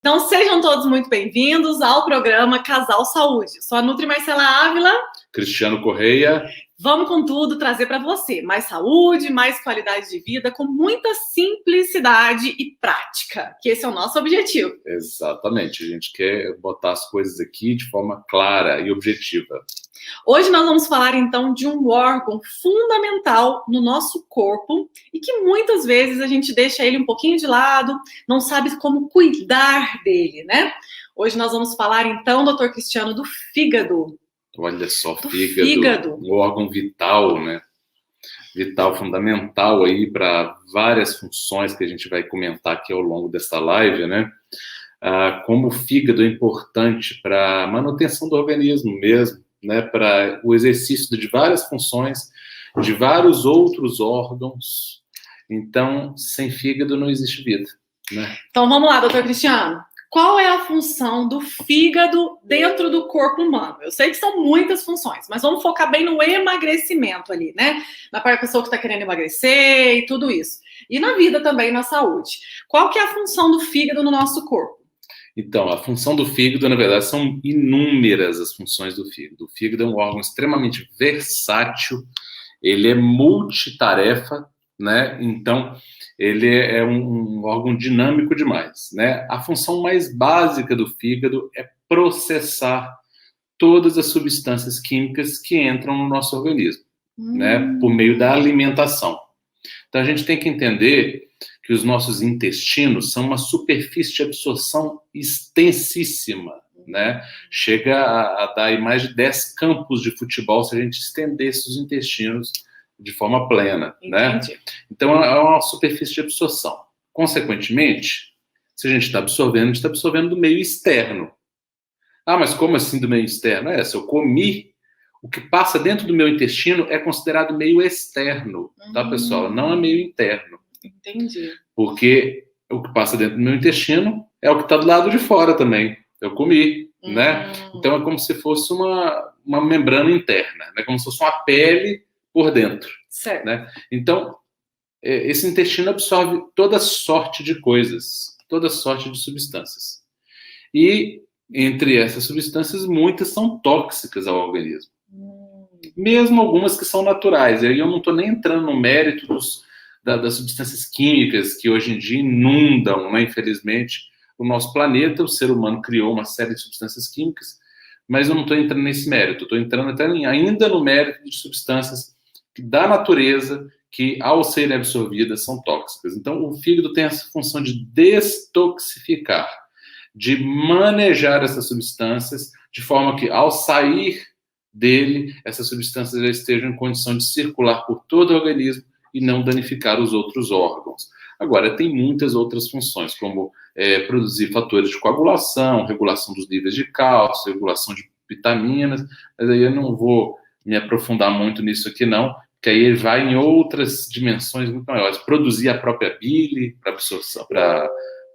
Então, sejam todos muito bem-vindos ao programa Casal Saúde. Sou a Nutri Marcela Ávila. Cristiano Correia. Vamos com tudo trazer para você mais saúde, mais qualidade de vida, com muita simplicidade e prática, que esse é o nosso objetivo. Exatamente, a gente quer botar as coisas aqui de forma clara e objetiva. Hoje nós vamos falar então de um órgão fundamental no nosso corpo e que muitas vezes a gente deixa ele um pouquinho de lado, não sabe como cuidar dele, né? Hoje nós vamos falar então, doutor Cristiano, do fígado. Olha só, fígado, um órgão vital, né? Vital, fundamental aí para várias funções que a gente vai comentar aqui ao longo dessa live, né? Como o fígado é importante para a manutenção do organismo mesmo, né? Para o exercício de várias funções, de vários outros órgãos. Então, sem fígado não existe vida, né? Então, vamos lá, doutor Cristiano. Qual é a função do fígado dentro do corpo humano? Eu sei que são muitas funções, mas vamos focar bem no emagrecimento ali, né? Na pessoa que está querendo emagrecer e tudo isso. E na vida também, na saúde. Qual que é a função do fígado no nosso corpo? Então, a função do fígado, na verdade, são inúmeras as funções do fígado. O fígado é um órgão extremamente versátil, ele é multitarefa, né? Então, ele é um órgão dinâmico demais, né? A função mais básica do fígado é processar todas as substâncias químicas que entram no nosso organismo, né? Por meio da alimentação. Então, a gente tem que entender que os nossos intestinos são uma superfície de absorção extensíssima, né? Chega a dar aí mais de 10 campos de futebol se a gente estendesse os intestinos de forma plena, né? Então, é uma superfície de absorção. Consequentemente, se a gente está absorvendo, a gente está absorvendo do meio externo. Mas como assim do meio externo? Se eu comi, o que passa dentro do meu intestino é considerado meio externo, tá, pessoal? Não é meio interno. Entendi. Porque o que passa dentro do meu intestino é o que está do lado de fora também. Eu comi, né? Então, é como se fosse uma membrana interna, né? Como se fosse uma pele por dentro. Certo. Né? Então, esse intestino absorve toda sorte de coisas, toda sorte de substâncias. E, entre essas substâncias, muitas são tóxicas ao organismo. Mesmo algumas que são naturais. E aí eu não estou nem entrando no mérito das substâncias químicas que hoje em dia inundam, né, infelizmente, o nosso planeta. O ser humano criou uma série de substâncias químicas, mas eu não estou entrando nesse mérito. Estou entrando até ainda no mérito de substâncias da natureza que, ao serem absorvidas, são tóxicas. Então, o fígado tem essa função de destoxificar, de manejar essas substâncias, de forma que, ao sair dele, essas substâncias já estejam em condição de circular por todo o organismo e não danificar os outros órgãos. Agora, tem muitas outras funções, como produzir fatores de coagulação, regulação dos níveis de cálcio, regulação de vitaminas, mas aí eu não vou me aprofundar muito nisso aqui, não, porque aí ele vai em outras dimensões muito maiores. Produzir a própria bile para absorção, para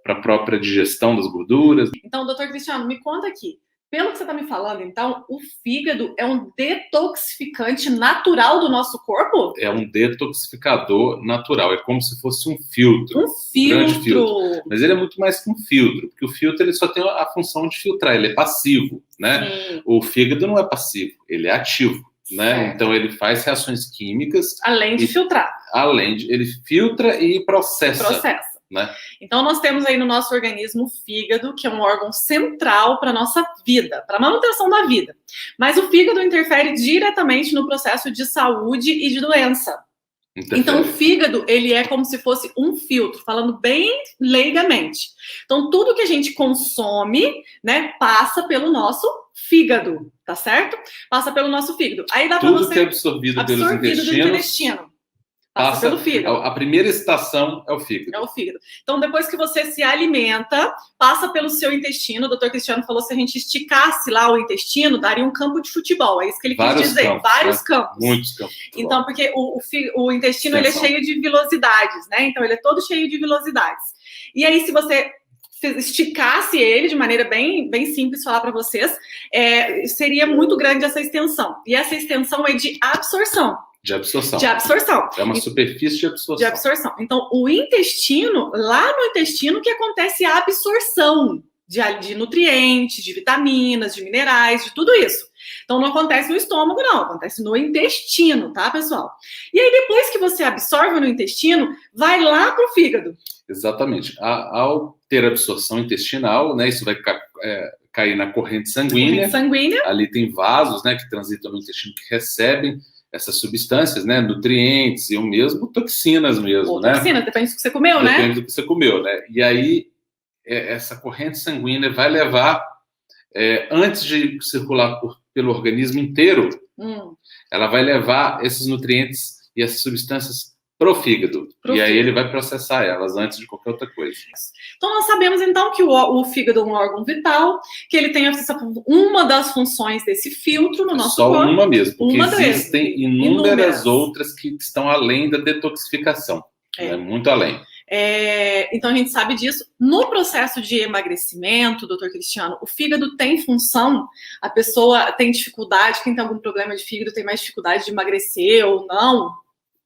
a própria digestão das gorduras. Então, doutor Cristiano, me conta aqui. Pelo que você está me falando, então, o fígado é um detoxificante natural do nosso corpo? É um detoxificador natural. É como se fosse um filtro. Um grande filtro. Mas ele é muito mais que um filtro, porque o filtro ele só tem a função de filtrar, ele é passivo, né? Sim. O fígado não é passivo, ele é ativo, né? Certo. Então ele faz reações químicas. Além de filtrar. Ele filtra e processa. Né? Então, nós temos aí no nosso organismo o fígado, que é um órgão central para a nossa vida, para a manutenção da vida. Mas o fígado interfere diretamente no processo de saúde e de doença. Então, o fígado, ele é como se fosse um filtro, falando bem leigamente. Então, tudo que a gente consome, né, passa pelo nosso fígado, tá certo? Passa pelo nosso fígado. Aí dá para você... Tudo que é absorvido pelos intestinos... Passa pelo fígado. A primeira estação é o fígado. É o fígado. Então, depois que você se alimenta, passa pelo seu intestino. O doutor Cristiano falou que se a gente esticasse lá o intestino, daria um campo de futebol. É isso que ele quis dizer. Vários campos. Muitos campos. Então, porque o intestino ele é cheio de vilosidades, né? Então, ele é todo cheio de vilosidades. E aí, se você esticasse ele de maneira bem, bem simples, falar para vocês, seria muito grande essa extensão. E essa extensão é de absorção. De absorção. É uma superfície de absorção. Então, o intestino, lá no intestino que acontece a absorção. de nutrientes, de vitaminas, de minerais, de tudo isso. Então, não acontece no estômago, não. Acontece no intestino, tá, pessoal? E aí, depois que você absorve no intestino, vai lá pro fígado. Exatamente. Ao ter absorção intestinal, né, isso vai cair na corrente sanguínea. Ali tem vasos, né, que transitam no intestino, que recebem essas substâncias, né, nutrientes e o mesmo toxinas mesmo, ou toxinas, depende do que você comeu, né? Depende do que você comeu, né? E aí, essa corrente sanguínea vai levar, antes de circular pelo organismo inteiro, ela vai levar esses nutrientes e essas substâncias pro fígado. E aí ele vai processar elas antes de qualquer outra coisa. Então, nós sabemos, então, que o fígado é um órgão vital, que ele tem uma das funções desse filtro no nosso corpo. Só uma mesmo, porque existem inúmeras outras que estão além da detoxificação. Né? Muito além. Então, a gente sabe disso. No processo de emagrecimento, doutor Cristiano, o fígado tem função? A pessoa tem dificuldade, quem tem algum problema de fígado tem mais dificuldade de emagrecer ou não?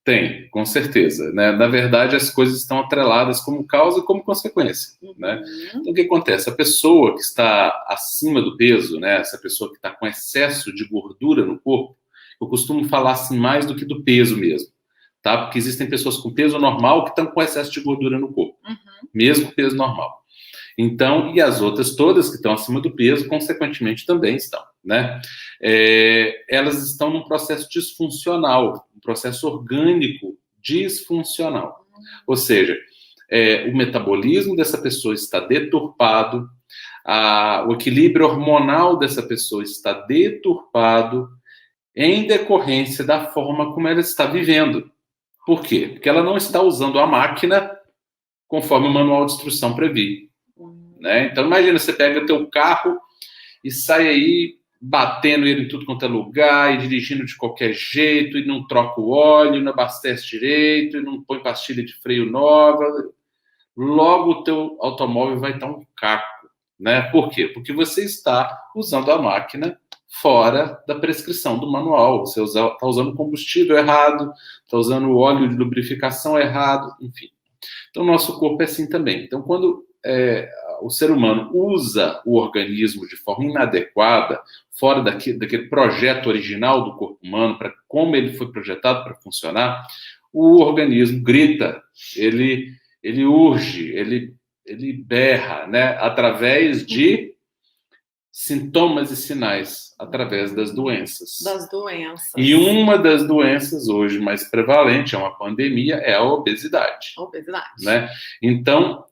Tem, com certeza. Né? Na verdade, as coisas estão atreladas como causa e como consequência. Né? Então, o que acontece? A pessoa que está acima do peso, né? Essa pessoa que está com excesso de gordura no corpo, eu costumo falar assim mais do que do peso mesmo. Tá? Porque existem pessoas com peso normal que estão com excesso de gordura no corpo. Mesmo peso normal. Então, e as outras todas que estão acima do peso, consequentemente, também estão. Né? Elas estão num processo disfuncional, um processo orgânico disfuncional. Ou seja, o metabolismo dessa pessoa está deturpado, o equilíbrio hormonal dessa pessoa está deturpado em decorrência da forma como ela está vivendo. Por quê? Porque ela não está usando a máquina conforme o manual de instrução previa. Né? Então, imagina, você pega teu carro e sai aí batendo ele em tudo quanto é lugar, e dirigindo de qualquer jeito, e não troca o óleo, não abastece direito, e não põe pastilha de freio nova. Logo, o teu automóvel vai estar um caco. Né? Por quê? Porque você está usando a máquina fora da prescrição do manual. Você está usando combustível errado, está usando o óleo de lubrificação errado, enfim. Então, o nosso corpo é assim também. Então, quando o ser humano usa o organismo de forma inadequada, fora daquele projeto original do corpo humano, para como ele foi projetado para funcionar, o organismo grita, ele urge, ele berra, né, através de sintomas e sinais, através das doenças. Das doenças. E uma das doenças hoje mais prevalente, é uma pandemia, é a obesidade. A obesidade. Né? Então,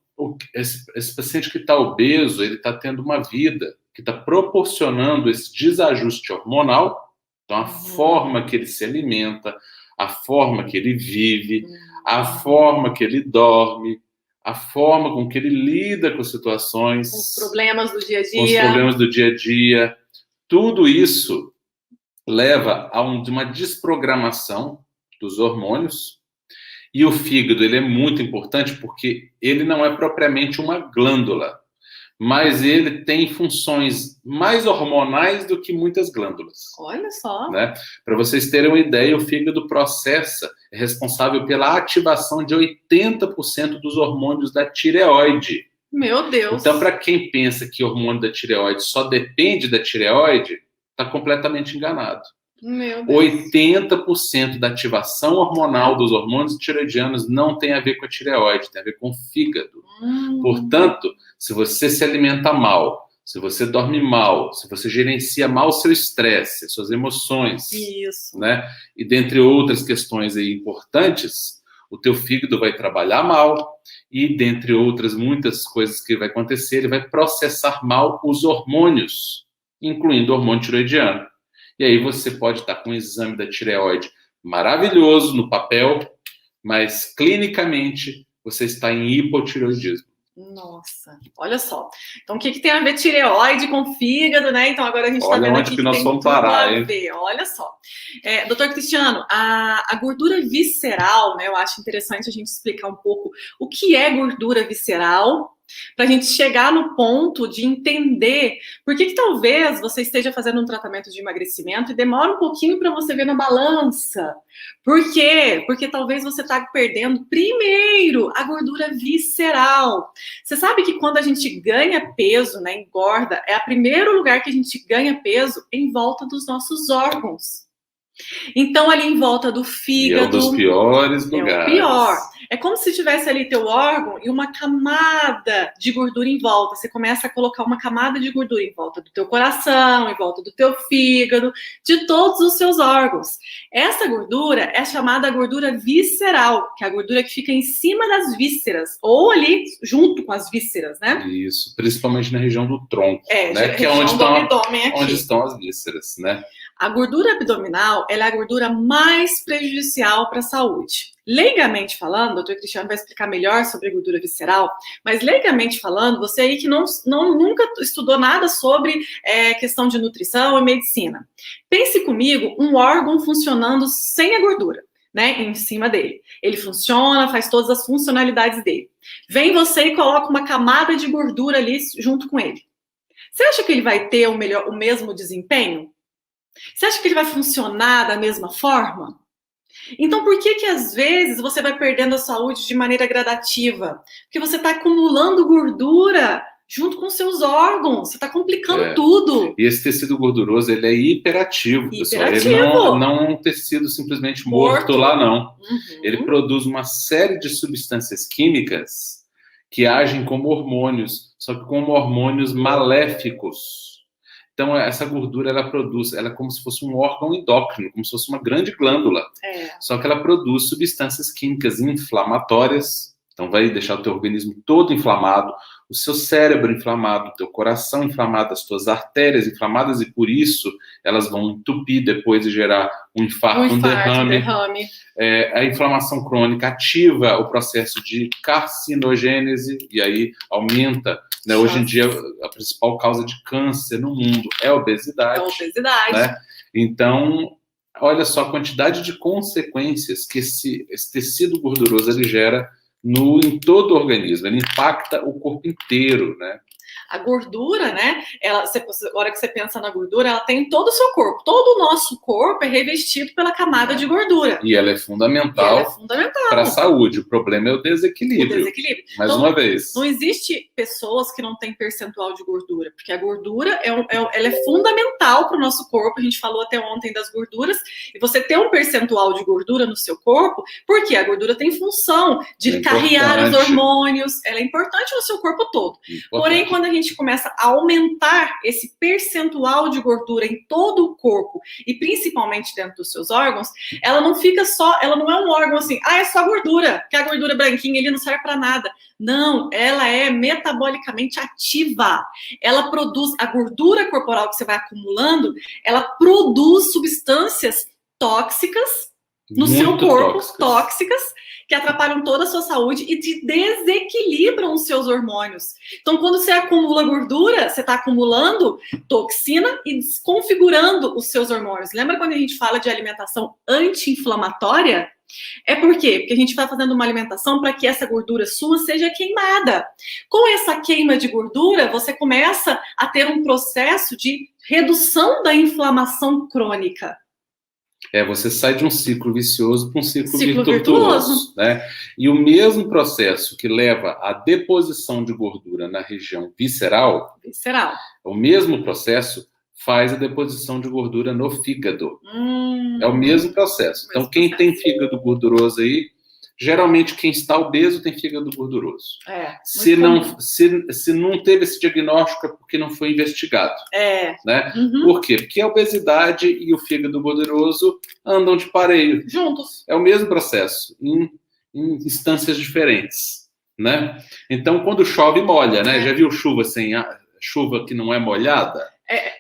esse paciente que está obeso, ele está tendo uma vida que está proporcionando esse desajuste hormonal. Então, a forma que ele se alimenta, a forma que ele vive, a forma que ele dorme, a forma com que ele lida com situações, os problemas do dia a dia. Com os problemas do dia a dia. Tudo isso leva a uma desprogramação dos hormônios. E o fígado, ele é muito importante porque ele não é propriamente uma glândula, mas ele tem funções mais hormonais do que muitas glândulas. Olha só. Né? Para vocês terem uma ideia, o fígado é responsável pela ativação de 80% dos hormônios da tireoide. Meu Deus! Então, para quem pensa que o hormônio da tireoide só depende da tireoide, está completamente enganado. Meu Deus. 80% da ativação hormonal dos hormônios tireoidianos não tem a ver com a tireoide, tem a ver com o fígado. Portanto, se você se alimenta mal, se você dorme mal, se você gerencia mal o seu estresse, suas emoções, isso, né? E dentre outras questões aí importantes, o teu fígado vai trabalhar mal e, dentre outras muitas coisas que vai acontecer, ele vai processar mal os hormônios, incluindo o hormônio tireoidiano. E aí você pode estar com um exame da tireoide maravilhoso no papel, mas clinicamente você está em hipotireoidismo. Nossa, olha só. Então, o que tem a ver tireoide com fígado, né? Então, agora a gente está vendo aqui que nós vamos parar, hein? Olha só. Doutor Cristiano, a gordura visceral, né? Eu acho interessante a gente explicar um pouco o que é gordura visceral para a gente chegar no ponto de entender por que talvez você esteja fazendo um tratamento de emagrecimento e demora um pouquinho para você ver na balança. Por quê? Porque talvez você está perdendo primeiro a gordura visceral. Você sabe que quando a gente ganha peso, né, engorda, é o primeiro lugar que a gente ganha peso em volta dos nossos órgãos. Então, ali em volta do fígado... E é um dos piores lugares. É o pior. É como se tivesse ali teu órgão e uma camada de gordura em volta. Você começa a colocar uma camada de gordura em volta do teu coração, em volta do teu fígado, de todos os seus órgãos. Essa gordura é chamada gordura visceral, que é a gordura que fica em cima das vísceras, ou ali junto com as vísceras, né? Isso, principalmente na região do tronco, né? Que é onde estão as vísceras, né? A gordura abdominal, ela é a gordura mais prejudicial para a saúde. Leigamente falando, o doutor Cristiano vai explicar melhor sobre a gordura visceral, mas leigamente falando, você aí que nunca estudou nada sobre questão de nutrição e medicina, pense comigo um órgão funcionando sem a gordura, né, em cima dele. Ele funciona, faz todas as funcionalidades dele. Vem você e coloca uma camada de gordura ali junto com ele. Você acha que ele vai ter o mesmo desempenho? Você acha que ele vai funcionar da mesma forma? Então, por que às vezes você vai perdendo a saúde de maneira gradativa? Porque você está acumulando gordura junto com seus órgãos, você está complicando tudo. E esse tecido gorduroso, ele é hiperativo, pessoal. Ele não é um tecido simplesmente morto lá, não. Uhum. Ele produz uma série de substâncias químicas que agem como hormônios, só que como hormônios maléficos. Então, essa gordura, ela é como se fosse um órgão endócrino, como se fosse uma grande glândula. Só que ela produz substâncias químicas inflamatórias, então vai deixar o teu organismo todo inflamado, o seu cérebro inflamado, o teu coração inflamado, as tuas artérias inflamadas, e por isso elas vão entupir depois e gerar um infarto, um derrame. A inflamação crônica ativa o processo de carcinogênese, e aí aumenta... Né? Hoje em dia, a principal causa de câncer no mundo é a obesidade. Né? Então, olha só a quantidade de consequências que esse tecido gorduroso ele gera em todo o organismo. Ele impacta o corpo inteiro, né? A gordura, né? A hora que você pensa na gordura, ela tem em todo o seu corpo. Todo o nosso corpo é revestido pela camada de gordura. E ela é fundamental para a saúde. O problema é o desequilíbrio. Mais uma vez. Não existe pessoas que não têm percentual de gordura, porque a gordura ela é fundamental para o nosso corpo. A gente falou até ontem das gorduras. E você ter um percentual de gordura no seu corpo, porque a gordura tem função de carrear os hormônios. Ela é importante no seu corpo todo. Porém, quando a gente começa a aumentar esse percentual de gordura em todo o corpo e principalmente dentro dos seus órgãos, ela não é um órgão assim, é só gordura, que a gordura branquinha ele não serve para nada. Não, ela é metabolicamente ativa. Ela produz a gordura corporal que você vai acumulando, ela produz substâncias tóxicas no seu corpo, tóxicas, que atrapalham toda a sua saúde e te desequilibram os seus hormônios. Então, quando você acumula gordura, você está acumulando toxina e desconfigurando os seus hormônios. Lembra quando a gente fala de alimentação anti-inflamatória? É por quê? Porque a gente vai fazendo uma alimentação para que essa gordura sua seja queimada. Com essa queima de gordura, você começa a ter um processo de redução da inflamação crônica. Você sai de um ciclo vicioso para um ciclo virtuoso, né? E o mesmo processo que leva à deposição de gordura na região visceral, o mesmo processo faz a deposição de gordura no fígado. É o mesmo processo. Então, quem tem fígado gorduroso aí, geralmente quem está obeso tem fígado gorduroso. Se não teve esse diagnóstico é porque não foi investigado. Né? Por quê? Porque a obesidade e o fígado gorduroso andam de pareio. Juntos. É o mesmo processo, em instâncias diferentes. Né? Então, quando chove, molha. Né? Já viu chuva que não é molhada?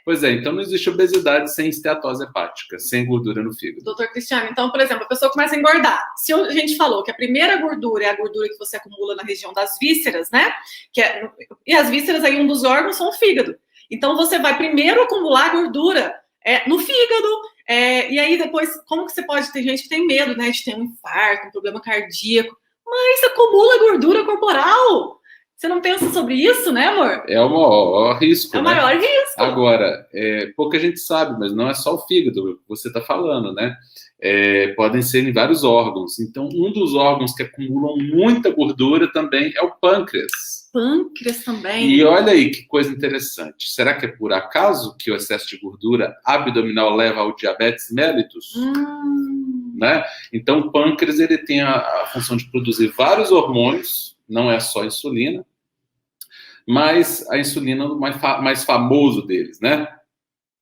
Pois é, então não existe obesidade sem esteatose hepática, sem gordura no fígado. Doutor Cristiano, então, por exemplo, a pessoa começa a engordar. Se a gente falou que a primeira gordura é a gordura que você acumula na região das vísceras, né? E as vísceras aí, um dos órgãos são o fígado. Então, você vai primeiro acumular gordura no fígado, e aí depois, como que você pode ter gente que tem medo, né? De ter um infarto, um problema cardíaco, mas acumula gordura corporal. Você não pensa sobre isso, né, amor? É o maior risco. É o maior risco. Agora, pouca gente sabe, mas não é só o fígado que você está falando, né? Podem ser em vários órgãos. Então, um dos órgãos que acumulam muita gordura também é o pâncreas. Pâncreas também. E olha aí que coisa interessante. Será que é por acaso que o excesso de gordura abdominal leva ao diabetes mellitus? Né? Então, o pâncreas ele tem a função de produzir vários hormônios, não é só insulina, mas a insulina é o mais famoso deles, né?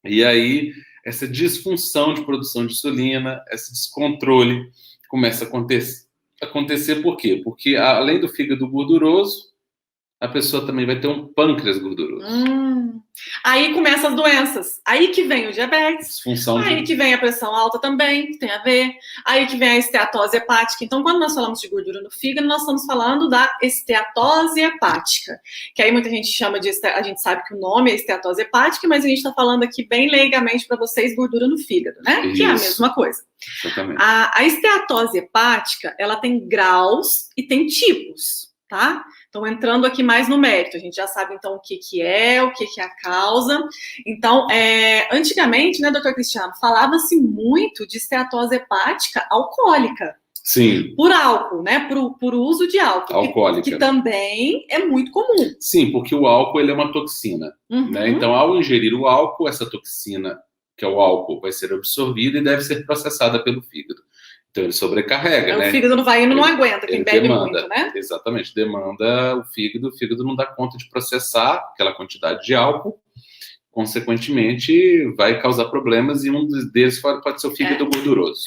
E aí, essa disfunção de produção de insulina, esse descontrole começa a acontecer por quê? Porque além do fígado gorduroso, a pessoa também vai ter um pâncreas gorduroso. Aí começam as doenças. Aí que vem o diabetes. Aí que vem a pressão alta também, que tem a ver. Aí que vem a esteatose hepática. Então, quando nós falamos de gordura no fígado, nós estamos falando da esteatose hepática. Que aí muita gente chama de... A gente sabe que o nome é esteatose hepática, mas a gente está falando aqui bem leigamente para vocês, gordura no fígado, né? Isso. Que é a mesma coisa. Exatamente. A esteatose hepática, ela tem graus e tem tipos, tá? Então, entrando aqui mais no mérito, a gente já sabe, então, o que é a causa. Então, antigamente, né, doutor Cristiano, falava-se muito de esteatose hepática alcoólica. Sim. Por álcool, né, por uso de álcool. Alcoólica. Que também é muito comum. Sim, porque o álcool ele é uma toxina. Né? Então, ao ingerir o álcool, essa toxina, que é o álcool, vai ser absorvida e deve ser processada pelo fígado. Então ele sobrecarrega, né? O fígado não vai indo, não aguenta, quem bebe muito, né? Exatamente, demanda o fígado não dá conta de processar aquela quantidade de álcool, consequentemente vai causar problemas e um deles pode ser o fígado gorduroso.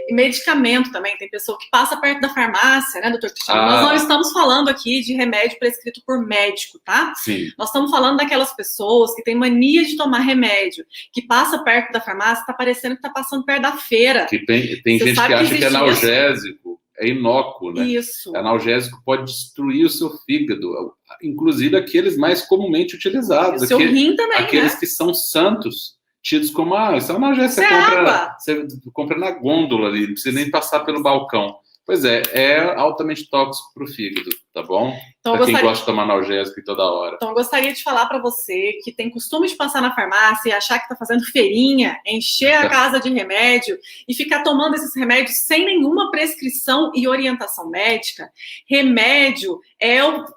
E medicamento também, tem pessoa que passa perto da farmácia, né, doutor Cristiano? Nós não estamos falando aqui de remédio prescrito por médico, tá? Sim. Nós estamos falando daquelas pessoas que têm mania de tomar remédio, que passa perto da farmácia, tá parecendo que tá passando perto da feira. Que tem gente que acha que é analgésico, é inócuo, né? Isso. Analgésico pode destruir o seu fígado, inclusive aqueles mais comumente utilizados. O seu rim também, aqueles né? que são santos, tidos como, isso é uma analgésico, você compra na gôndola ali, não precisa nem passar pelo balcão. Pois é altamente tóxico para o fígado, tá bom? Então, para quem gosta de tomar analgésico toda hora. Então, eu gostaria de falar para você que tem costume de passar na farmácia e achar que está fazendo feirinha, encher a casa de remédio e ficar tomando esses remédios sem nenhuma prescrição e orientação médica. Remédio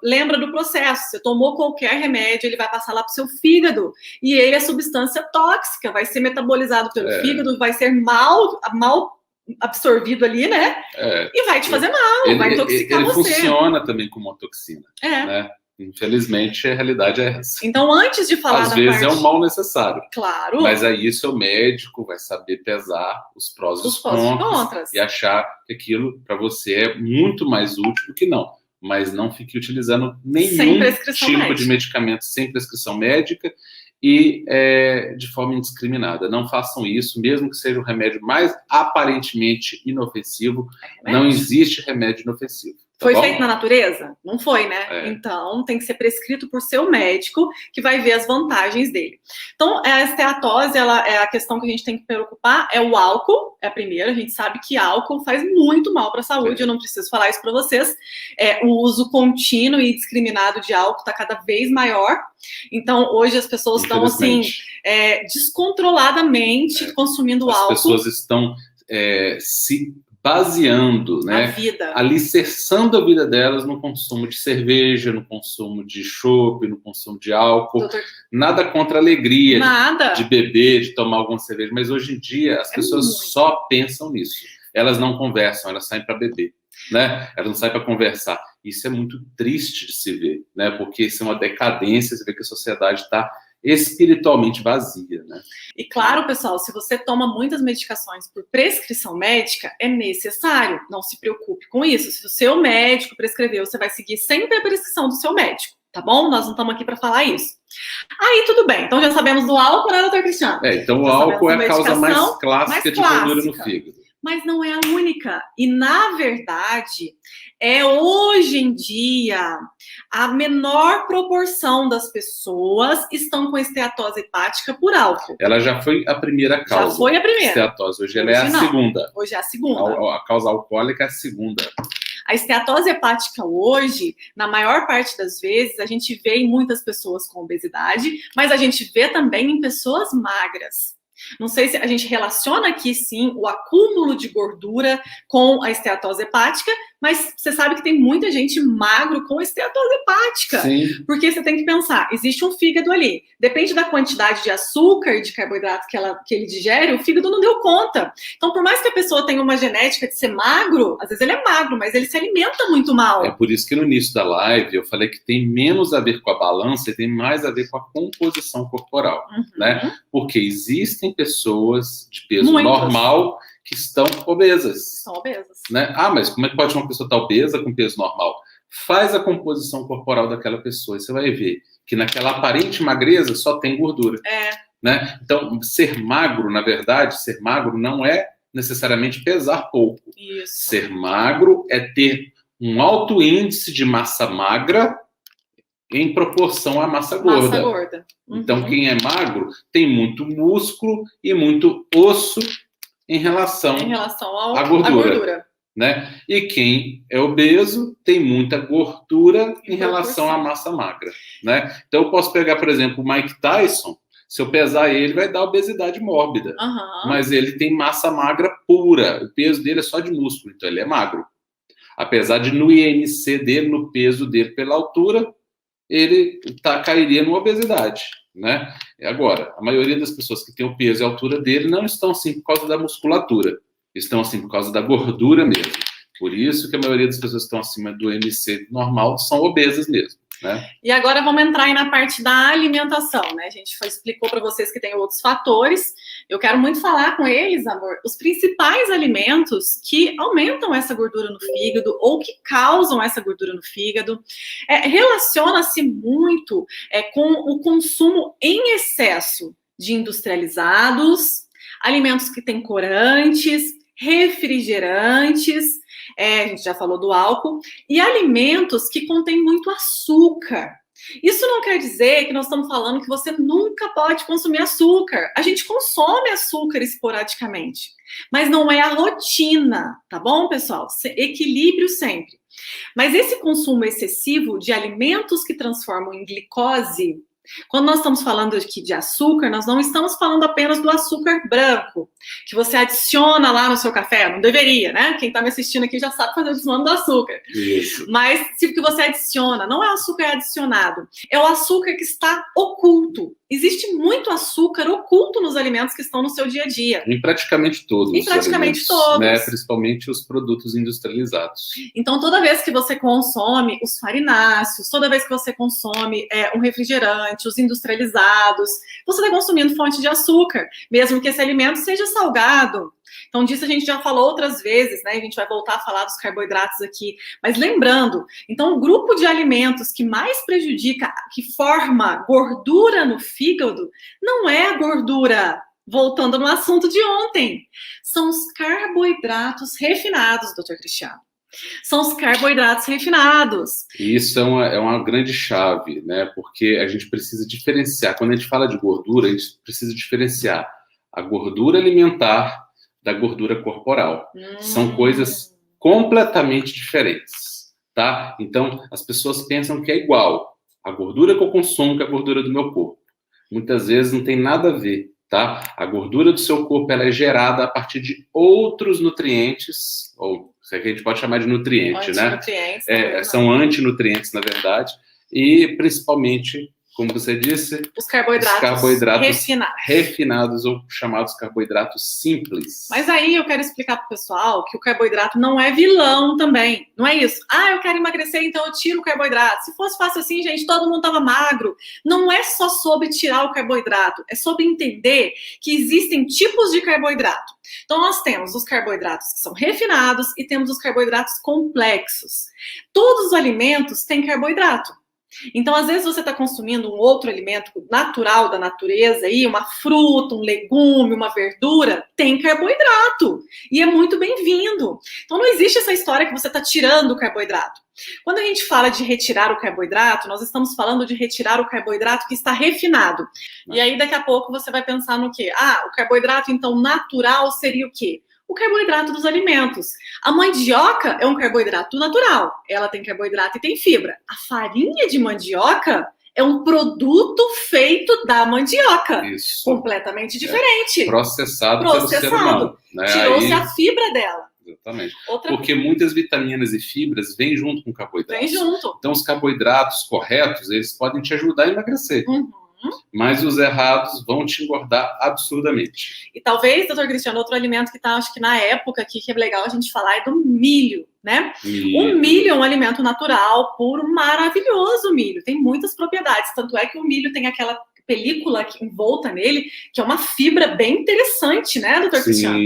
lembra do processo. Você tomou qualquer remédio, ele vai passar lá para o seu fígado e ele é substância tóxica, vai ser metabolizado pelo fígado, vai ser mal absorvido ali, né? E vai te fazer mal, vai intoxicar você. Ele funciona também como uma toxina, né? Infelizmente, a realidade é essa. Então, antes de falar Às vezes é um mal necessário. Claro. Mas aí o seu médico vai saber pesar os prós e os contras e achar que aquilo para você é muito mais útil do que não. Mas não fique utilizando nenhum tipo de medicamento sem prescrição médica e de forma indiscriminada. Não façam isso, mesmo que seja um remédio mais aparentemente inofensivo. Não existe remédio inofensivo. Foi feito na natureza? Não foi, né? Então, tem que ser prescrito por seu médico, que vai ver as vantagens dele. Então, a esteatose, a questão que a gente tem que preocupar é o álcool, é a primeira. A gente sabe que álcool faz muito mal para a saúde, eu não preciso falar isso para vocês. O uso contínuo e indiscriminado de álcool está cada vez maior. Então, hoje as pessoas estão, assim, descontroladamente consumindo álcool. As pessoas estão se baseando, né, alicerçando a vida delas no consumo de cerveja, no consumo de chopp, no consumo de álcool. Nada contra a alegria de beber, de tomar alguma cerveja, mas hoje em dia as pessoas só pensam nisso. Elas não conversam, elas saem para beber, né? Elas não saem para conversar. Isso é muito triste de se ver, né? Porque isso é uma decadência, você vê que a sociedade está espiritualmente vazia, né? E claro, pessoal, se você toma muitas medicações por prescrição médica, é necessário, não se preocupe com isso. Se o seu médico prescreveu, você vai seguir sempre a prescrição do seu médico, tá bom? Nós não estamos aqui para falar isso. Aí, tudo bem. Então, já sabemos do álcool, né, doutor Cristiano? Então o álcool é a causa mais clássica de gordura no fígado. Mas não é a única. E, na verdade, hoje em dia, a menor proporção das pessoas estão com esteatose hepática por álcool. Ela já foi a primeira causa. Já foi a primeira. Esteatose. Hoje ela é a segunda. Hoje é a segunda. A causa alcoólica é a segunda. A esteatose hepática hoje, na maior parte das vezes, a gente vê em muitas pessoas com obesidade, mas a gente vê também em pessoas magras. Não sei se a gente relaciona aqui, sim, o acúmulo de gordura com a esteatose hepática, mas você sabe que tem muita gente magro com esteatose hepática. Sim. Porque você tem que pensar, existe um fígado ali. Depende da quantidade de açúcar e de carboidrato que ele digere, o fígado não deu conta. Então, por mais que a pessoa tenha uma genética de ser magro, às vezes ele é magro, mas ele se alimenta muito mal. É por isso que no início da live eu falei que tem menos a ver com a balança e tem mais a ver com a composição corporal, né? Porque existem pessoas de peso normal que estão obesas. São obesas. Né? Ah, mas como é que pode uma pessoa estar obesa com peso normal? Faz a composição corporal daquela pessoa e você vai ver que naquela aparente magreza só tem gordura. Né? Então, ser magro, na verdade, ser magro não é necessariamente pesar pouco. Isso. Ser magro é ter um alto índice de massa magra em proporção à massa gorda. Massa gorda. Então, quem é magro tem muito músculo e muito osso em relação à gordura. Né? E quem é obeso tem muita gordura em relação à massa magra. Né? Então, eu posso pegar, por exemplo, o Mike Tyson. Se eu pesar ele, vai dar obesidade mórbida. Mas ele tem massa magra pura. O peso dele é só de músculo, então ele é magro. Apesar de no IMC dele, no peso dele pela altura, ele cairia numa obesidade, né? Agora, a maioria das pessoas que tem o peso e a altura dele não estão assim por causa da musculatura, estão assim por causa da gordura mesmo. Por isso que a maioria das pessoas que estão acima do IMC normal são obesas mesmo. Né? E agora vamos entrar aí na parte da alimentação, né? A gente explicou para vocês que tem outros fatores. Eu quero muito falar com eles, amor, os principais alimentos que aumentam essa gordura no fígado ou que causam essa gordura no fígado. Relaciona-se muito com o consumo em excesso de industrializados, alimentos que têm corantes, refrigerantes, a gente já falou do álcool, e alimentos que contêm muito açúcar. Isso não quer dizer que nós estamos falando que você nunca pode consumir açúcar. A gente consome açúcar esporadicamente, mas não é a rotina, tá bom, pessoal? Equilíbrio sempre. Mas esse consumo excessivo de alimentos que transformam em glicose, quando nós estamos falando aqui de açúcar, nós não estamos falando apenas do açúcar branco, que você adiciona lá no seu café. Não deveria, né? Quem está me assistindo aqui já sabe fazer o desmame do açúcar. Isso. Mas se que você adiciona, não é o açúcar adicionado, é o açúcar que está oculto. Existe muito açúcar oculto nos alimentos que estão no seu dia a dia. Em praticamente todos. Em praticamente todos. Né? Principalmente os produtos industrializados. Então, toda vez que você consome os farináceos, toda vez que você consome um refrigerante, os industrializados, você está consumindo fonte de açúcar, mesmo que esse alimento seja salgado. Então, disso a gente já falou outras vezes, né? A gente vai voltar a falar dos carboidratos aqui. Mas lembrando, então, o grupo de alimentos que mais prejudica, que forma gordura no fígado, não é a gordura, voltando no assunto de ontem, são os carboidratos refinados, doutor Cristiano. São os carboidratos refinados. E isso é uma grande chave, né? Porque a gente precisa diferenciar. Quando a gente fala de gordura, a gente precisa diferenciar a gordura alimentar da gordura corporal. São coisas completamente diferentes, tá? Então, as pessoas pensam que é igual. A gordura que eu consumo com a gordura do meu corpo. Muitas vezes não tem nada a ver, tá? A gordura do seu corpo ela é gerada a partir de outros nutrientes, ou isso aqui a gente pode chamar de nutriente, né? São antinutrientes, na verdade, e principalmente, como você disse, os carboidratos refinados ou chamados carboidratos simples. Mas aí eu quero explicar para o pessoal que o carboidrato não é vilão também. Não é isso. Ah, eu quero emagrecer, então eu tiro o carboidrato. Se fosse fácil assim, gente, todo mundo estava magro. Não é só sobre tirar o carboidrato, é sobre entender que existem tipos de carboidrato. Então, nós temos os carboidratos que são refinados e temos os carboidratos complexos. Todos os alimentos têm carboidrato. Então, às vezes, você está consumindo um outro alimento natural da natureza, aí, uma fruta, um legume, uma verdura, tem carboidrato. E é muito bem-vindo. Então, não existe essa história que você está tirando o carboidrato. Quando a gente fala de retirar o carboidrato, nós estamos falando de retirar o carboidrato que está refinado. E aí, daqui a pouco, você vai pensar no quê? Ah, o carboidrato, então, natural seria o quê? o carboidrato dos alimentos. A mandioca é um carboidrato natural. Ela tem carboidrato e tem fibra. A farinha de mandioca é um produto feito da mandioca. Isso. Completamente diferente. Processado pelo ser humano. Né? Tirou-se a fibra dela. Exatamente. Porque muitas vitaminas e fibras vêm junto com carboidratos. Vem junto. Então, os carboidratos corretos, eles podem te ajudar a emagrecer. Mas os errados vão te engordar absurdamente. E talvez, doutor Cristiano, outro alimento que está, acho que na época aqui, que é legal a gente falar, é do milho, né? O milho é um alimento natural, puro, maravilhoso milho. Tem muitas propriedades, tanto é que o milho tem aquela película envolta nele, que é uma fibra bem interessante, né, doutor Cristiano?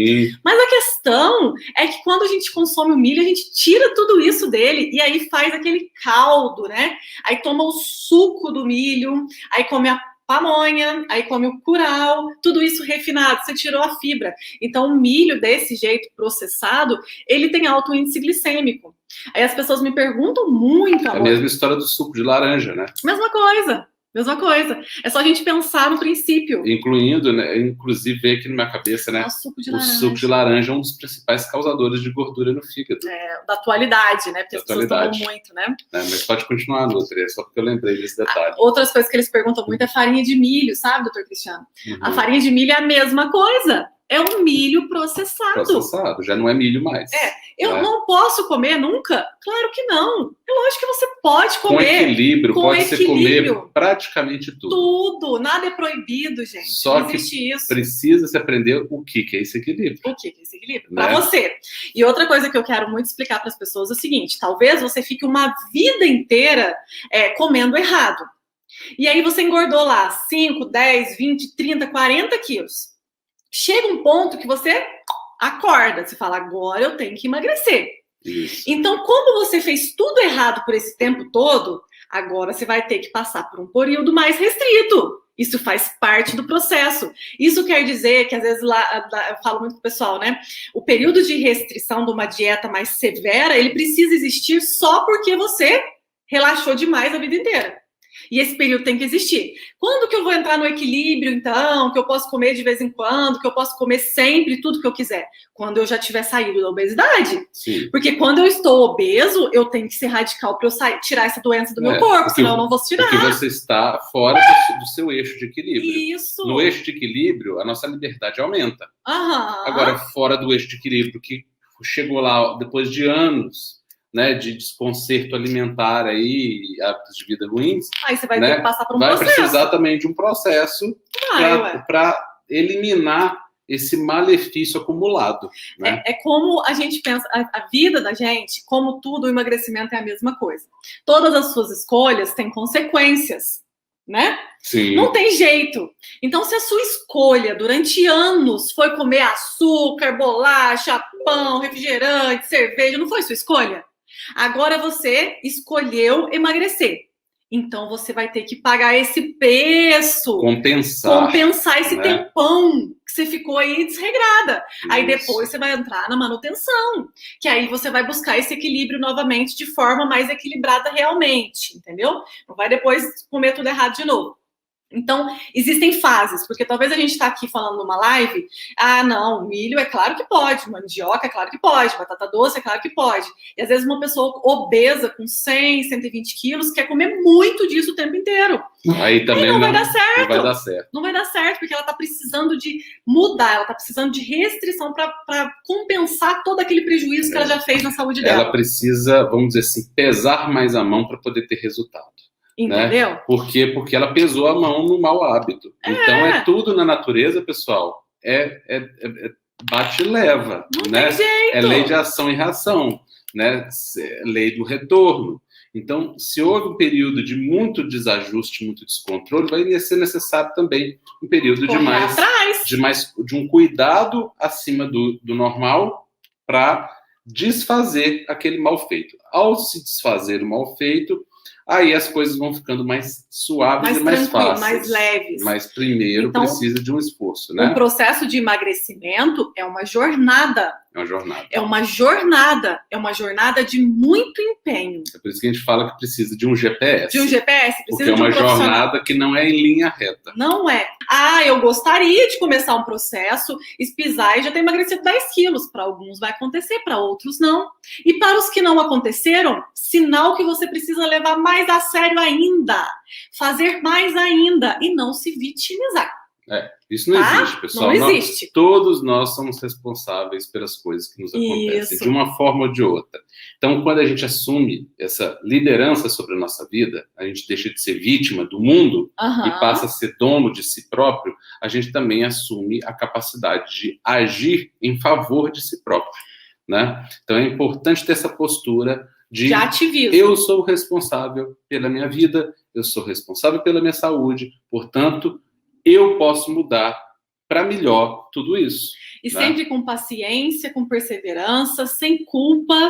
Mas a questão é que quando a gente consome o milho, a gente tira tudo isso dele e aí faz aquele caldo, né? Aí toma o suco do milho, aí come a pamonha, aí come o curau, tudo isso refinado, você tirou a fibra. Então, o milho desse jeito processado, ele tem alto índice glicêmico. Aí as pessoas me perguntam muito, amor. É a mesma história do suco de laranja, né? Mesma coisa. É só a gente pensar no princípio. Incluindo, né, inclusive, veio aqui na minha cabeça, né? O suco de laranja é um dos principais causadores de gordura no fígado. Da atualidade, né? Porque as pessoas tomam muito, né? Mas pode continuar, Nutri, só porque eu lembrei desse detalhe. Outras coisas que eles perguntam muito é farinha de milho, sabe, doutor Cristiano? A farinha de milho é a mesma coisa. É um milho processado. Processado, já não é milho mais. Eu não posso comer nunca? Claro que não. É lógico que você pode comer. Com equilíbrio, pode-se comer praticamente tudo. Tudo, nada é proibido, gente. Só não existe que isso. Precisa se aprender o que é esse equilíbrio. O que é esse equilíbrio? Né? Para você. E outra coisa que eu quero muito explicar para as pessoas é o seguinte, talvez você fique uma vida inteira comendo errado. E aí você engordou lá 5, 10, 20, 30, 40 quilos. Chega um ponto que você acorda, você fala, agora eu tenho que emagrecer. Isso. Então, como você fez tudo errado por esse tempo todo, agora você vai ter que passar por um período mais restrito. Isso faz parte do processo. Isso quer dizer que, às vezes, lá eu falo muito pro pessoal, né? O período de restrição de uma dieta mais severa, ele precisa existir só porque você relaxou demais a vida inteira. E esse período tem que existir. Quando que eu vou entrar no equilíbrio, então? Que eu posso comer de vez em quando? Que eu posso comer sempre tudo que eu quiser? Quando eu já tiver saído da obesidade. Sim. Porque quando eu estou obeso, eu tenho que ser radical para eu tirar essa doença do meu corpo, senão eu não vou tirar. Porque você está fora do seu eixo de equilíbrio. Isso. No eixo de equilíbrio, a nossa liberdade aumenta. Aham. Agora, fora do eixo de equilíbrio, que chegou lá depois de anos, né, de desconcerto alimentar aí, hábitos de vida ruins. Aí você vai ter que passar por um processo. Vai precisar também de um processo para eliminar esse malefício acumulado. Né? É como a gente pensa, a vida da gente, como tudo, o emagrecimento é a mesma coisa. Todas as suas escolhas têm consequências, né? Sim. Não tem jeito. Então, se a sua escolha durante anos foi comer açúcar, bolacha, pão, refrigerante, cerveja, não foi sua escolha? Agora você escolheu emagrecer. Então você vai ter que pagar esse preço. Compensar esse tempão que você ficou aí desregrada. Isso. Aí depois você vai entrar na manutenção. Que aí você vai buscar esse equilíbrio novamente de forma mais equilibrada realmente. Entendeu? Não vai depois comer tudo errado de novo. Então, existem fases, porque talvez a gente está aqui falando numa live, não, milho é claro que pode, mandioca é claro que pode, batata doce é claro que pode. E às vezes uma pessoa obesa com 100, 120 quilos quer comer muito disso o tempo inteiro. Aí também não vai dar certo. Não vai dar certo. Não vai dar certo, porque ela está precisando de mudar, ela está precisando de restrição para compensar todo aquele prejuízo que ela já fez na saúde dela. Ela precisa, vamos dizer assim, pesar mais a mão para poder ter resultado. Entendeu? Né? Por quê? Porque ela pesou a mão no mau hábito. Então, é tudo na natureza, pessoal. Bate e leva. Não né? tem jeito. É lei de ação e reação. Né? Lei do retorno. Então, se houve um período de muito desajuste, muito descontrole, vai ser necessário também um período de um cuidado acima do normal para desfazer aquele mal feito. Ao se desfazer o mal feito, aí as coisas vão ficando mais suaves e mais fáceis. Mais leves. Mas primeiro precisa de um esforço, né? O processo de emagrecimento é uma jornada. É uma jornada. É uma jornada de muito empenho. É por isso que a gente fala que precisa de um GPS. De um GPS? Porque Precisa é de um uma profissional. jornada que não é em linha reta. Não é. Ah, eu gostaria de começar um processo, pisar e já ter emagrecido 10 quilos. Para alguns vai acontecer, para outros não. E para os que não aconteceram, sinal que você precisa levar mais a sério ainda. Fazer mais ainda e não se vitimizar. Isso não existe, pessoal. Não existe. Todos nós somos responsáveis pelas coisas que nos acontecem, de uma forma ou de outra. Então, quando a gente assume essa liderança sobre a nossa vida, a gente deixa de ser vítima do mundo e passa a ser dono de si próprio, a gente também assume a capacidade de agir em favor de si próprio, né? Então, é importante ter essa postura de ativismo. Eu sou responsável pela minha vida, eu sou responsável pela minha saúde, portanto, eu posso mudar para melhor tudo isso. E sempre com paciência, com perseverança, sem culpa,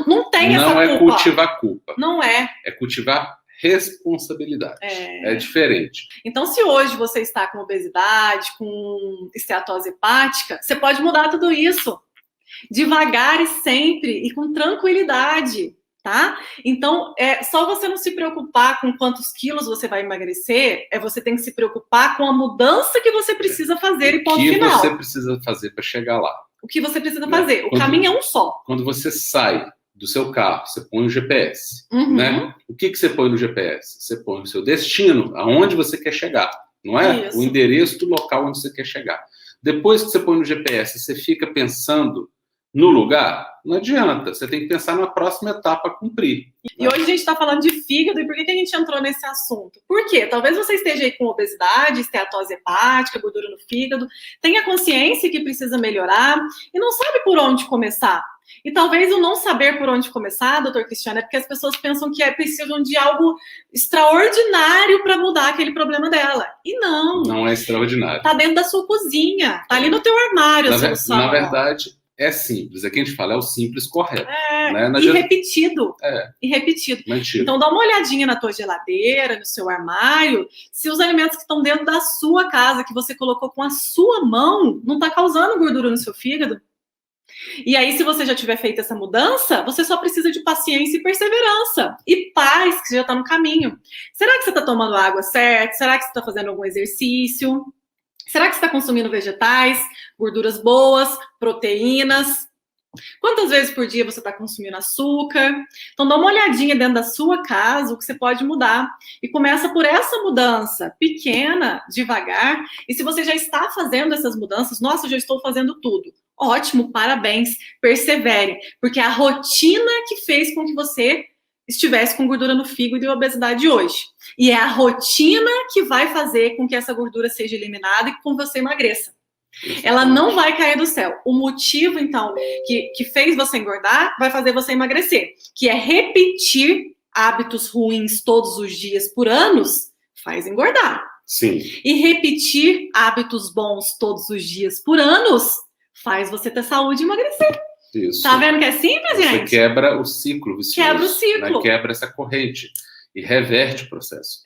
não tem essa culpa. Não é cultivar culpa. Não é. É cultivar responsabilidade. É diferente. Então, se hoje você está com obesidade, com esteatose hepática, você pode mudar tudo isso. Devagar e sempre, e com tranquilidade. Tá? Então, é só você não se preocupar com quantos quilos você vai emagrecer, você tem que se preocupar com a mudança que você precisa fazer e ponto final. O que você precisa fazer para chegar lá? O que você precisa fazer? O caminho é um só. Quando você sai do seu carro, você põe o GPS, né? O que você põe no GPS? Você põe o seu destino, aonde você quer chegar, não é? Isso. O endereço do local onde você quer chegar. Depois que você põe no GPS, você fica pensando no lugar, não adianta. Você tem que pensar na próxima etapa a cumprir. E hoje a gente está falando de fígado. E por que a gente entrou nesse assunto? Por quê? Talvez você esteja aí com obesidade, esteatose hepática, gordura no fígado, tenha consciência que precisa melhorar e não sabe por onde começar. E talvez o não saber por onde começar, doutor Cristiano, é porque as pessoas pensam que precisam de algo extraordinário para mudar aquele problema dela. E não. Não é extraordinário. Está dentro da sua cozinha, está ali no teu armário a solução. Na verdade, é simples. Aqui a gente fala, é o simples correto. Né? E repetido. E repetido. Mantido. Então dá uma olhadinha na tua geladeira, no seu armário, se os alimentos que estão dentro da sua casa, que você colocou com a sua mão, não está causando gordura no seu fígado. E aí, se você já tiver feito essa mudança, você só precisa de paciência e perseverança. E paz, que você já está no caminho. Será que você está tomando água certa? Será que você está fazendo algum exercício? Será que você está consumindo vegetais, gorduras boas, proteínas? Quantas vezes por dia você está consumindo açúcar? Então, dá uma olhadinha dentro da sua casa, o que você pode mudar. E começa por essa mudança pequena, devagar. E se você já está fazendo essas mudanças, nossa, eu já estou fazendo tudo. Ótimo, parabéns, persevere. Porque é a rotina que fez com que você estivesse com gordura no fígado e obesidade hoje. E é a rotina que vai fazer com que essa gordura seja eliminada e com que você emagreça. Ela não vai cair do céu. O motivo, então, que fez você engordar vai fazer você emagrecer, que é repetir hábitos ruins todos os dias por anos, faz engordar. Sim. E repetir hábitos bons todos os dias por anos faz você ter saúde e emagrecer. Isso. Tá vendo que é simples, gente? Você quebra o ciclo vicioso. Quebra o ciclo. Né? Quebra essa corrente e reverte o processo.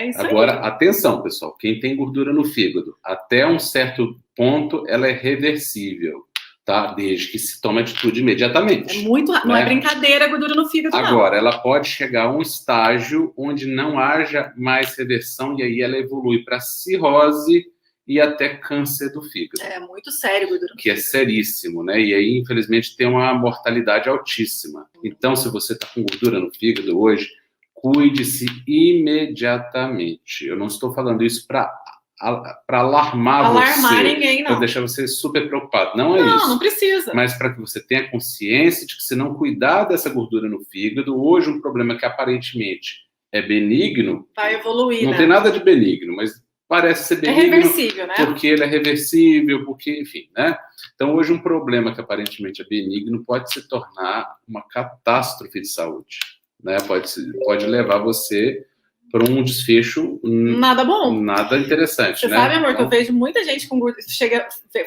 Isso Agora, aí. atenção, pessoal. Quem tem gordura no fígado, até um certo ponto, ela é reversível, tá? Desde que se tome atitude imediatamente. É muito, não é brincadeira a gordura no fígado, não. Agora, ela pode chegar a um estágio onde não haja mais reversão e aí ela evolui para cirrose e até câncer do fígado. É muito sério, gordura. Que é seríssimo, né? E aí, infelizmente, tem uma mortalidade altíssima. Então, se você está com gordura no fígado hoje, cuide-se imediatamente. Eu não estou falando isso para alarmar você, ninguém, não. Para deixar você super preocupado. Não é isso. Não precisa. Mas para que você tenha consciência de que se não cuidar dessa gordura no fígado, hoje um problema que aparentemente é benigno, vai evoluir, não né? tem nada de benigno, mas parece ser benigno. É reversível, né? Porque ele é reversível, porque, enfim, né? Então, hoje um problema que aparentemente é benigno pode se tornar uma catástrofe de saúde, né? Pode levar você para um desfecho nada bom, nada interessante. Você né? sabe, amor, que eu vejo muita gente com gordura,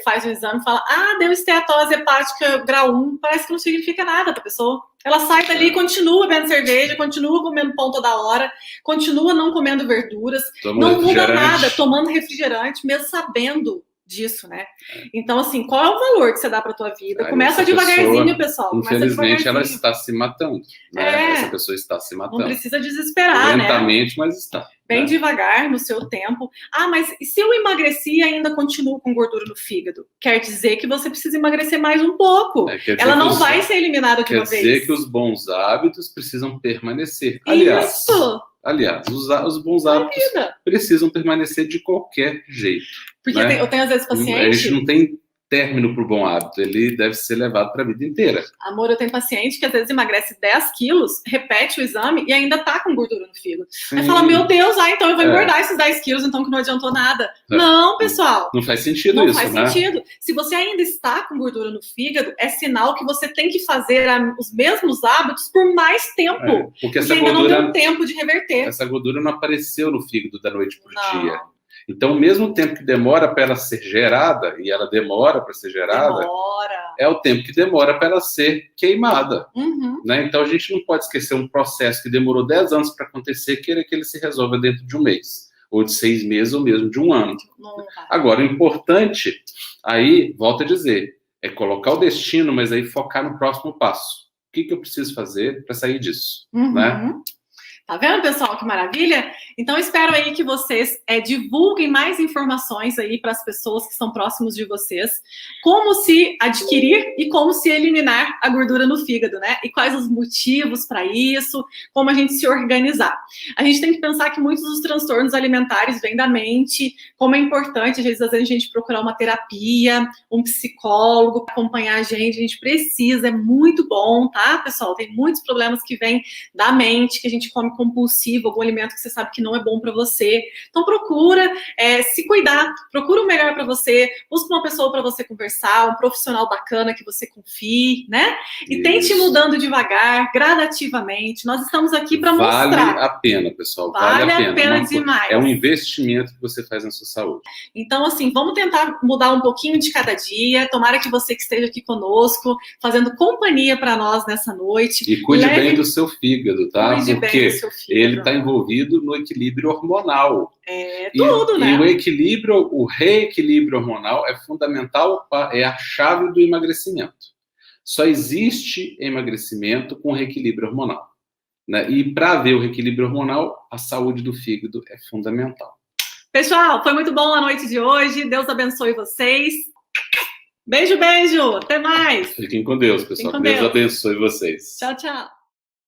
faz um exame e fala, deu esteatose hepática grau 1, parece que não significa nada para a pessoa. Ela sai dali e continua bebendo cerveja, continua comendo pão toda hora, continua não comendo verduras, não muda nada, tomando refrigerante, mesmo sabendo disso, né? Então, assim, qual é o valor que você dá para tua vida? Aí começa essa devagarzinho, pessoa, pessoal. Começa infelizmente, ela devagarzinho. está se matando, né? Essa pessoa está se matando. Não precisa desesperar, lentamente, mas está. Bem devagar, no seu tempo. Ah, mas e se eu emagreci e ainda continuo com gordura no fígado? Quer dizer que você precisa emagrecer mais um pouco. Ela não vai ser eliminada de uma vez. Quer dizer que os bons hábitos precisam permanecer. Isso! Aliás, os bons hábitos precisam permanecer de qualquer jeito. Porque né? eu tenho, às vezes, paciente... A gente não tem término para o bom hábito, ele deve ser levado para a vida inteira. Amor, eu tenho paciente que às vezes emagrece 10 quilos, repete o exame e ainda tá com gordura no fígado. Sim. Aí fala, meu Deus, então eu vou engordar esses 10 quilos, então que não adiantou nada. Não, pessoal. Não faz sentido isso, né? Não faz sentido. Se você ainda está com gordura no fígado, é sinal que você tem que fazer os mesmos hábitos por mais tempo. Porque essa ainda gordura, não deu tempo de reverter. Essa gordura não apareceu no fígado da noite para o dia. Então, o mesmo tempo que demora para ela ser gerada, e ela demora para ser gerada, é o tempo que demora para ela ser queimada. Né? Então, a gente não pode esquecer um processo que demorou 10 anos para acontecer, que ele se resolva dentro de um mês, ou de 6 meses, ou mesmo de um ano. Agora, o importante, aí, volto a dizer, é colocar o destino, mas aí focar no próximo passo. O que eu preciso fazer para sair disso? Né? Tá vendo, pessoal, que maravilha? Então, espero aí que vocês divulguem mais informações aí para as pessoas que estão próximos de vocês, como se adquirir e como se eliminar a gordura no fígado, né? E quais os motivos para isso, como a gente se organizar. A gente tem que pensar que muitos dos transtornos alimentares vêm da mente, como é importante, às vezes a gente procurar uma terapia, um psicólogo, acompanhar a gente precisa, é muito bom, tá, pessoal? Tem muitos problemas que vêm da mente, que a gente come compulsivo, algum alimento que você sabe que não é bom para você. Então procura se cuidar, procura o melhor para você, busca uma pessoa para você conversar, um profissional bacana que você confie, né? E tente ir mudando devagar, gradativamente. Nós estamos aqui para mostrar. Vale a pena, pessoal. Vale a pena demais. É um investimento que você faz na sua saúde. Então, assim, vamos tentar mudar um pouquinho de cada dia. Tomara que você que esteja aqui conosco, fazendo companhia para nós nessa noite. E cuide bem do seu fígado, tá? Porque ele está envolvido no equilíbrio hormonal. Né? E o reequilíbrio hormonal é fundamental, é a chave do emagrecimento. Só existe emagrecimento com reequilíbrio hormonal. Né? E para haver o reequilíbrio hormonal, a saúde do fígado é fundamental. Pessoal, foi muito bom a noite de hoje. Deus abençoe vocês. Beijo, beijo. Até mais. Fiquem com Deus, pessoal. Deus abençoe vocês. Tchau, tchau.